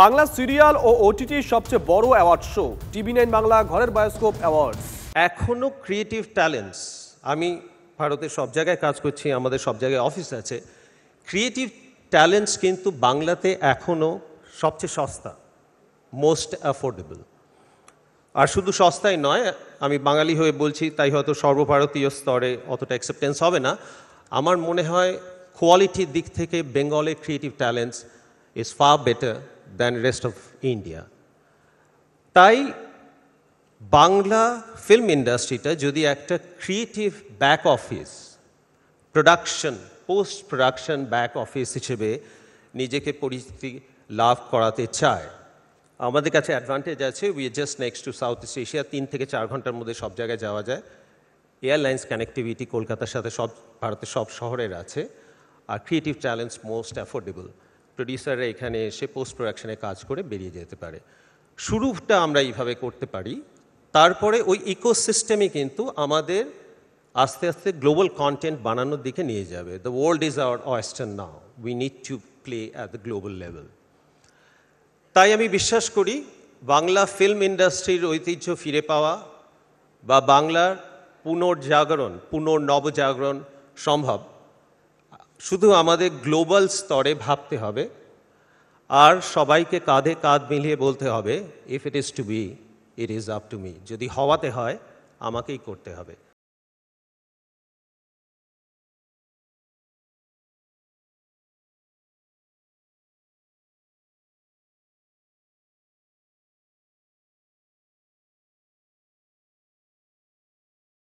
Bangla serial ও ওটিটির সবচেয়ে বড় award show টিভি9 Bangla ঘরের বায়োস্কোপ অ্যাওয়ার্ডস। এখনো ক্রিয়েটিভ ট্যালেন্টস, আমি ভারতের সব জায়গায় কাজ করছি, আমাদের সব জায়গায় অফিস আছে। ক্রিয়েটিভ ট্যালেন্টস কিন্তু বাংলাতে এখনো সবচেয়ে সস্তা, মোস্ট অ্যাফোর্ডেবল। আর শুধু সস্তাই নয়, আমি বাঙালি হয়ে বলছি তাই হয়তো সর্বভারতীয় স্তরে অতটা অ্যাকসেপ্টেন্স হবে না। আমার মনে হয় কোয়ালিটির দিক থেকে বেঙ্গলের creative talents is far better than rest of India. তাই বাংলা ফিল্ম ইন্ডাস্ট্রিটা যদি একটা creative back office, production, post production back office হিসেবে নিজেকে পরিচিতি লাভ করাতে চায়, আমাদের কাছে অ্যাডভান্টেজ আছে। We are just next to South East Asia, 3 থেকে 4 ঘন্টার মধ্যে সব জায়গায় যাওয়া যায়। এয়ারলাইন্স কানেক্টিভিটি কলকাতার সাথে সব ভারতের সব শহরের আছে। আর ক্রিয়েটিভ ট্যালেন্টস মোস্ট অ্যাফোর্ডেবল। প্রডিউসাররা এখানে এসে পোস্ট প্রোডাকশনে কাজ করে বেরিয়ে যেতে পারে। শুরুটা আমরা এইভাবে করতে পারি, তারপরে ওই ইকোসিস্টেমে কিন্তু আমাদের আস্তে আস্তে গ্লোবাল কন্টেন্ট বানানোর দিকে নিয়ে যাবে। The world is our western now, we need to play at the global level. তাই আমি বিশ্বাস করি বাংলা ফিল্ম ইন্ডাস্ট্রির ঐতিহ্য ফিরে পাওয়া বা বাংলার পুনর্জাগরণ, পুনর্নবজাগরণ সম্ভব। শুধু আমাদের গ্লোবাল স্তরে ভাবতে হবে আর সবাইকে কাঁধে কাঁধ মিলিয়ে বলতে হবে, if it is to be, it is up to me. যদি হওয়াতে হয় আমাকেই করতে হবে।